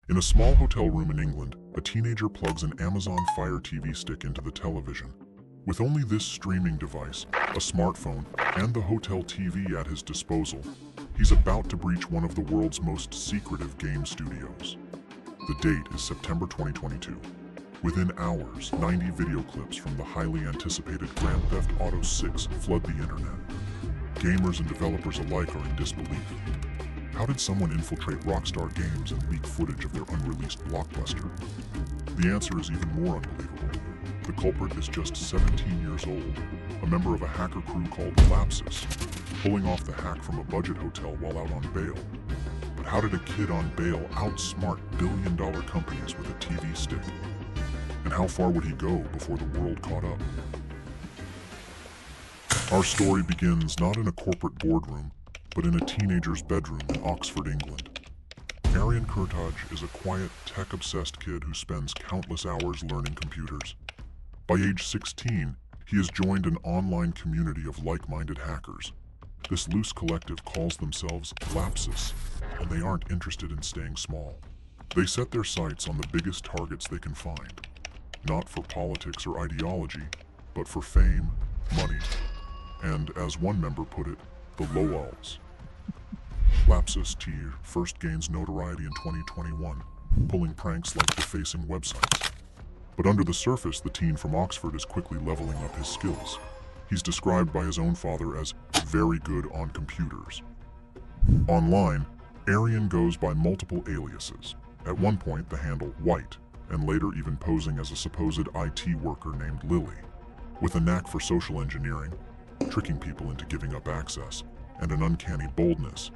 In a small hotel room in England, a teenager plugs an Amazon Fire TV stick into the television. With only this streaming device, a smartphone, and the hotel TV at his disposal, he's about to breach one of the world's most secretive game studios. The date is September 2022. Within hours, 90 video clips from the highly anticipated Grand Theft Auto 6 flood the internet. Gamers and developers alike are in disbelief. How did someone infiltrate Rockstar Games and leak footage of their unreleased blockbuster? The answer is even more unbelievable. The culprit is just 17 years old, a member of a hacker crew called Lapsus, pulling off the hack from a budget hotel while out on bail. But how did a kid on bail outsmart billion-dollar companies with a TV stick? And how far would he go before the world caught up? Our story begins not in a corporate boardroom, but in a teenager's bedroom in Oxford, England. Arian Kurtaj is a quiet, tech-obsessed kid who spends countless hours learning computers. By age 16, he has joined an online community of like-minded hackers. This loose collective calls themselves Lapsus, and they aren't interested in staying small. They set their sights on the biggest targets they can find, not for politics or ideology, but for fame, money, and, as one member put it, the lowalls. Lapsus T first gains notoriety in 2021, pulling pranks like defacing websites. But under the surface, the teen from Oxford is quickly leveling up his skills. He's described by his own father as very good on computers. Online, Arian goes by multiple aliases. At one point, the handle White, and later even posing as a supposed IT worker named Lily. With a knack for social engineering, tricking people into giving up access, and an uncanny boldness,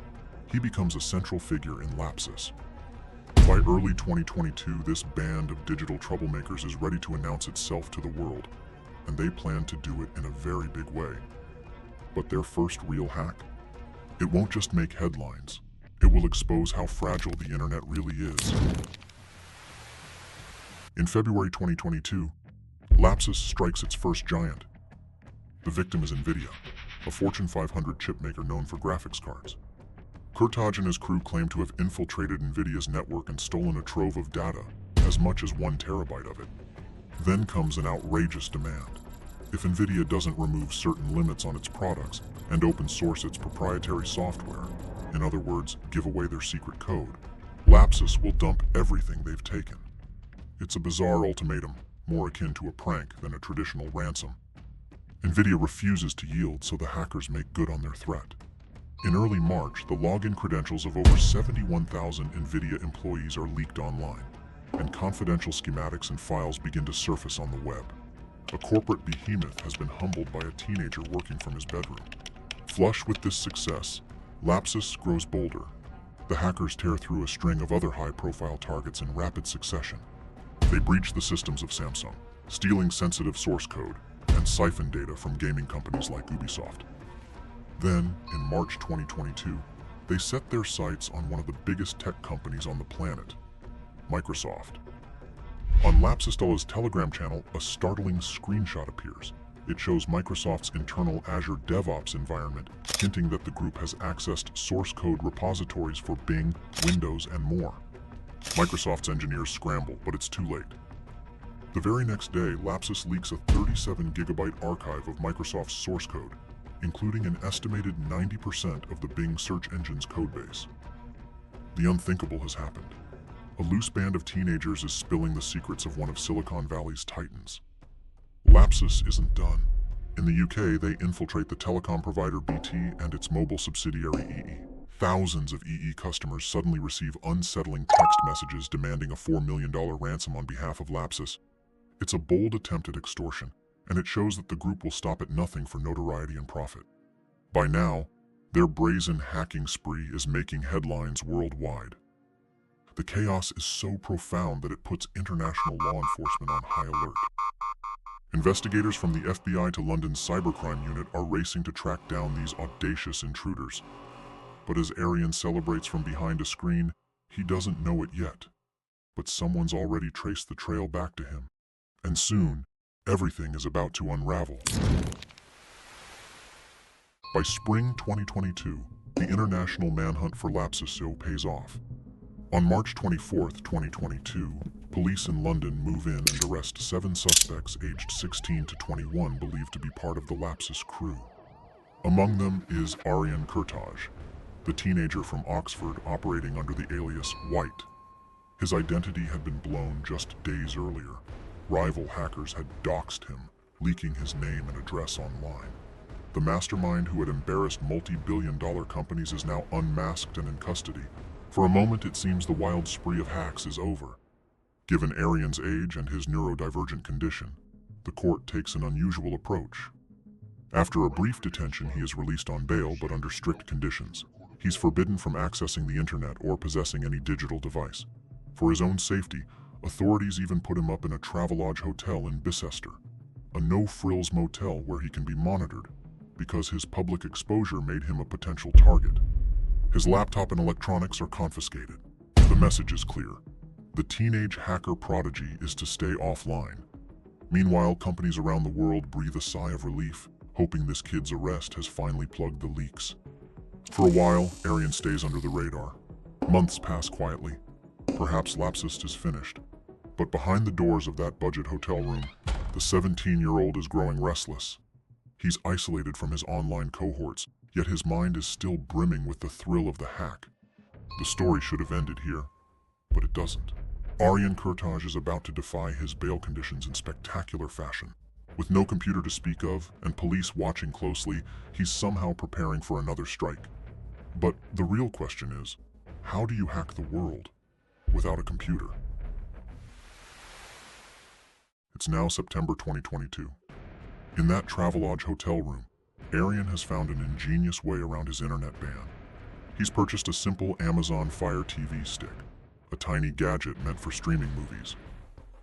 he becomes a central figure in Lapsus. By early 2022, this band of digital troublemakers is ready to announce itself to the world, and they plan to do it in a very big way. But their first real hack? It won't just make headlines. It will expose how fragile the internet really is. In February 2022, Lapsus strikes its first giant. The victim is NVIDIA, a Fortune 500 chipmaker known for graphics cards. Kurtaj and his crew claim to have infiltrated NVIDIA's network and stolen a trove of data, as much as 1 terabyte of it. Then comes an outrageous demand. If NVIDIA doesn't remove certain limits on its products and open source its proprietary software, in other words, give away their secret code, Lapsus will dump everything they've taken. It's a bizarre ultimatum, more akin to a prank than a traditional ransom. NVIDIA refuses to yield, so the hackers make good on their threat. In early March, the login credentials of over 71,000 NVIDIA employees are leaked online, and confidential schematics and files begin to surface on the web. A corporate behemoth has been humbled by a teenager working from his bedroom. Flush with this success, Lapsus grows bolder. The hackers tear through a string of other high-profile targets in rapid succession. They breach the systems of Samsung, stealing sensitive source code, and siphon data from gaming companies like Ubisoft. Then, in March 2022, they set their sights on one of the biggest tech companies on the planet, Microsoft. On Lapsus's Telegram channel, a startling screenshot appears. It shows Microsoft's internal Azure DevOps environment, hinting that the group has accessed source code repositories for Bing, Windows, and more. Microsoft's engineers scramble, but it's too late. The very next day, Lapsus leaks a 37-gigabyte archive of Microsoft's source code, including an estimated 90% of the Bing search engine's codebase. The unthinkable has happened. A loose band of teenagers is spilling the secrets of one of Silicon Valley's titans. Lapsus isn't done. In the UK, they infiltrate the telecom provider BT and its mobile subsidiary EE. Thousands of EE customers suddenly receive unsettling text messages demanding a $4 million ransom on behalf of Lapsus. It's a bold attempt at extortion, and it shows that the group will stop at nothing for notoriety and profit. By now, their brazen hacking spree is making headlines worldwide. The chaos is so profound that it puts international law enforcement on high alert. Investigators from the FBI to London's cybercrime unit are racing to track down these audacious intruders. But as Arian celebrates from behind a screen, he doesn't know it yet. But someone's already traced the trail back to him. And soon, everything is about to unravel. By spring 2022, the international manhunt for Lapsus pays off. On March 24, 2022, police in London move in and arrest 7 suspects aged 16 to 21 believed to be part of the Lapsus crew. Among them is Aryan Kurtaj, the teenager from Oxford operating under the alias White. His identity had been blown just days earlier. Rival hackers had doxed him, leaking his name and address online. The mastermind who had embarrassed multi-billion-dollar companies is now unmasked and in custody. For a moment, it seems the wild spree of hacks is over. Given Aryan's age and his neurodivergent condition, the court takes an unusual approach. After a brief detention, he is released on bail, but under strict conditions. He's forbidden from accessing the internet or possessing any digital device. For his own safety, authorities even put him up in a Travelodge hotel in Bicester, a no-frills motel where he can be monitored, because his public exposure made him a potential target. His laptop and electronics are confiscated. The message is clear. The teenage hacker prodigy is to stay offline. Meanwhile, companies around the world breathe a sigh of relief, hoping this kid's arrest has finally plugged the leaks. For a while, Aryan stays under the radar. Months pass quietly. Perhaps Lapsus is finished. But behind the doors of that budget hotel room, the 17-year-old is growing restless. He's isolated from his online cohorts, yet his mind is still brimming with the thrill of the hack. The story should have ended here, but it doesn't. Aryan Kurtaj is about to defy his bail conditions in spectacular fashion. With no computer to speak of and police watching closely, he's somehow preparing for another strike. But the real question is, how do you hack the world without a computer? It's now September 2022. In that Travelodge hotel room, Aryan has found an ingenious way around his internet ban. He's purchased a simple Amazon Fire TV stick, a tiny gadget meant for streaming movies,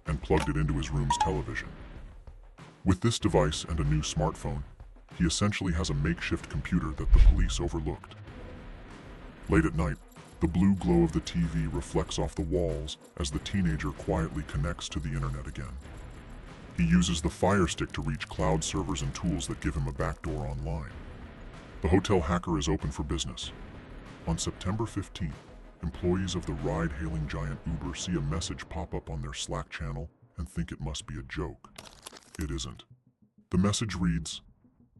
and plugged it into his room's television. With this device and a new smartphone, he essentially has a makeshift computer that the police overlooked. Late at night, the blue glow of the TV reflects off the walls as the teenager quietly connects to the internet again. He uses the Fire Stick to reach cloud servers and tools that give him a backdoor online. The hotel hacker is open for business. On September 15th, employees of the ride-hailing giant Uber see a message pop up on their Slack channel and think it must be a joke. It isn't. The message reads,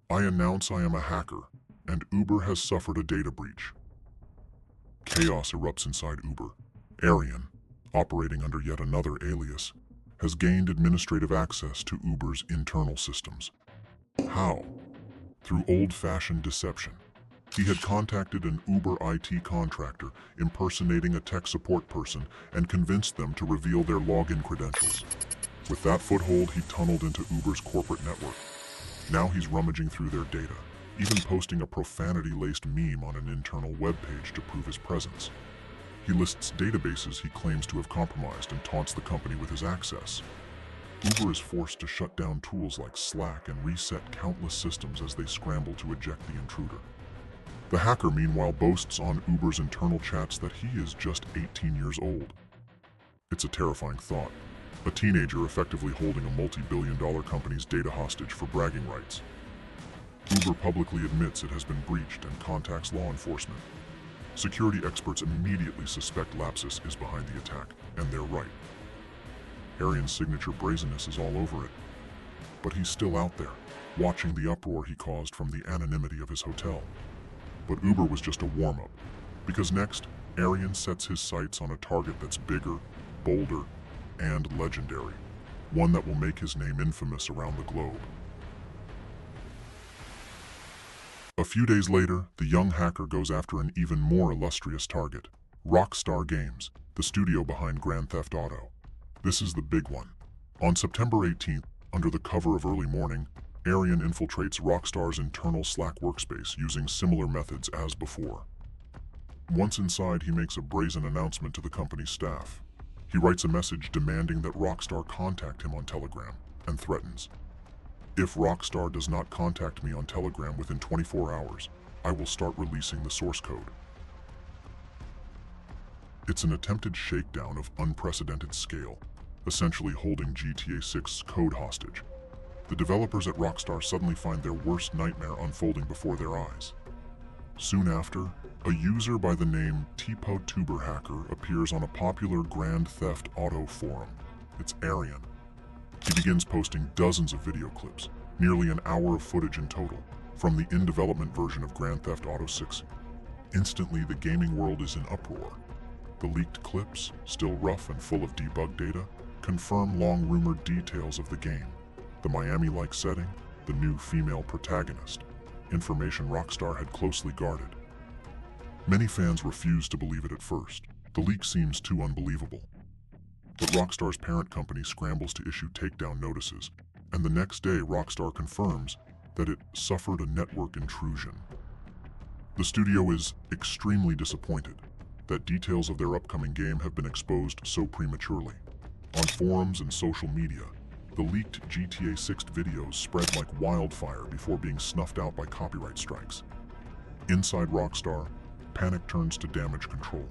"I announce I am a hacker, and Uber has suffered a data breach." Chaos erupts inside Uber. Aryan, operating under yet another alias, has gained administrative access to Uber's internal systems. How? Through old-fashioned deception. He had contacted an Uber IT contractor, impersonating a tech support person, and convinced them to reveal their login credentials. With that foothold, he tunneled into Uber's corporate network. Now he's rummaging through their data, even posting a profanity-laced meme on an internal webpage to prove his presence. He lists databases he claims to have compromised and taunts the company with his access. Uber is forced to shut down tools like Slack and reset countless systems as they scramble to eject the intruder. The hacker, meanwhile, boasts on Uber's internal chats that he is just 18 years old. It's a terrifying thought. A teenager effectively holding a multi-billion-dollar company's data hostage for bragging rights. Uber publicly admits it has been breached and contacts law enforcement. Security experts immediately suspect Lapsus is behind the attack, and they're right. Aryan's signature brazenness is all over it. But he's still out there, watching the uproar he caused from the anonymity of his hotel. But Uber was just a warm-up, because next, Aryan sets his sights on a target that's bigger, bolder, and legendary, one that will make his name infamous around the globe. A few days later, the young hacker goes after an even more illustrious target, Rockstar Games, the studio behind Grand Theft Auto. This is the big one. On September 18th, under the cover of early morning, Aryan infiltrates Rockstar's internal Slack workspace using similar methods as before. Once inside, he makes a brazen announcement to the company's staff. He writes a message demanding that Rockstar contact him on Telegram, and threatens, "If Rockstar does not contact me on Telegram within 24 hours, I will start releasing the source code." It's an attempted shakedown of unprecedented scale, essentially holding GTA 6's code hostage. The developers at Rockstar suddenly find their worst nightmare unfolding before their eyes. Soon after, A user by the name TPOTuberHacker appears on a popular Grand Theft Auto forum. It's Arian. He begins posting dozens of video clips, nearly an hour of footage in total, from the in-development version of Grand Theft Auto 6. Instantly, the gaming world is in uproar. The leaked clips, still rough and full of debug data, confirm long-rumored details of the game. The Miami-like setting, the new female protagonist, information Rockstar had closely guarded. Many fans refused to believe it at first. The leak seems too unbelievable. But Rockstar's parent company scrambles to issue takedown notices, and the next day Rockstar confirms that it suffered a network intrusion. The studio is extremely disappointed that details of their upcoming game have been exposed so prematurely. On forums and social media, the leaked GTA 6 videos spread like wildfire before being snuffed out by copyright strikes. Inside Rockstar, panic turns to damage control.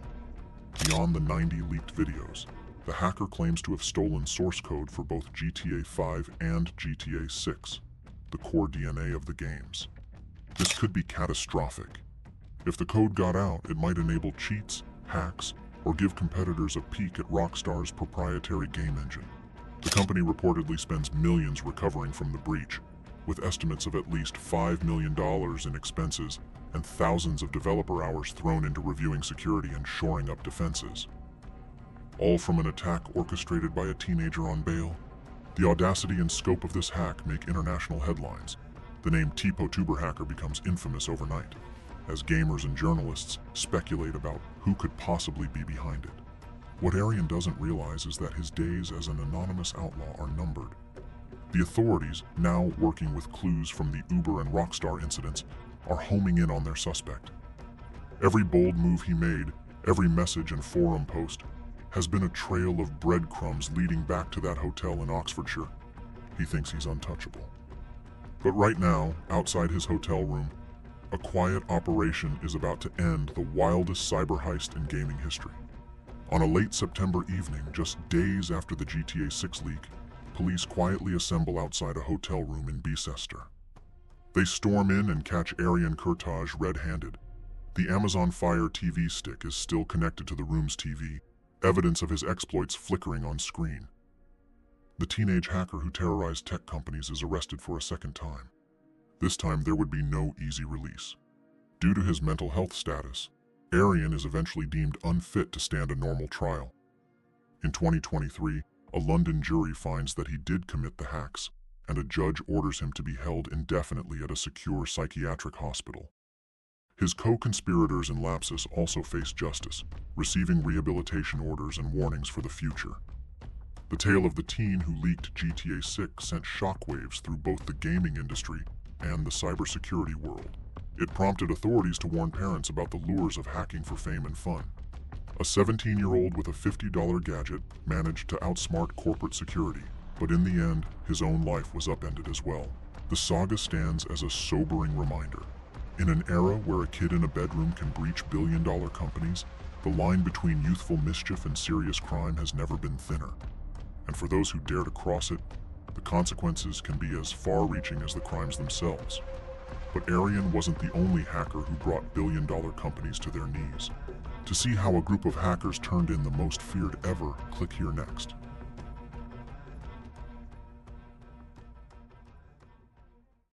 Beyond the 90 leaked videos, the hacker claims to have stolen source code for both GTA 5 and GTA 6, the core DNA of the games. This could be catastrophic. If the code got out, it might enable cheats, hacks, or give competitors a peek at Rockstar's proprietary game engine. The company reportedly spends millions recovering from the breach, with estimates of at least $5 million in expenses and thousands of developer hours thrown into reviewing security and shoring up defenses. All from an attack orchestrated by a teenager on bail. The audacity and scope of this hack make international headlines. The name TPOTuberHacker becomes infamous overnight, as gamers and journalists speculate about who could possibly be behind it. What Arian doesn't realize is that his days as an anonymous outlaw are numbered. The authorities, now working with clues from the Uber and Rockstar incidents, are homing in on their suspect. Every bold move he made, every message and forum post, has been a trail of breadcrumbs leading back to that hotel in Oxfordshire. He thinks he's untouchable. But right now, outside his hotel room, a quiet operation is about to end the wildest cyber heist in gaming history. On a late September evening, just days after the GTA 6 leak, police quietly assemble outside a hotel room in Bicester. They storm in and catch Arian Kurtaj red-handed. The Amazon Fire TV stick is still connected to the room's TV, evidence of his exploits flickering on screen. The teenage hacker who terrorized tech companies is arrested for a second time. This time there would be no easy release. Due to his mental health status, Arian is eventually deemed unfit to stand a normal trial. In 2023, a London jury finds that he did commit the hacks, and a judge orders him to be held indefinitely at a secure psychiatric hospital. His co-conspirators in Lapsus also face justice, receiving rehabilitation orders and warnings for the future. The tale of the teen who leaked GTA 6 sent shockwaves through both the gaming industry and the cybersecurity world. It prompted authorities to warn parents about the lures of hacking for fame and fun. A 17-year-old with a $50 gadget managed to outsmart corporate security, but in the end, his own life was upended as well. The saga stands as a sobering reminder. In an era where a kid in a bedroom can breach billion-dollar companies, the line between youthful mischief and serious crime has never been thinner. And for those who dare to cross it, the consequences can be as far-reaching as the crimes themselves. But Arian wasn't the only hacker who brought billion-dollar companies to their knees. To see how a group of hackers turned in the most feared ever, click here next.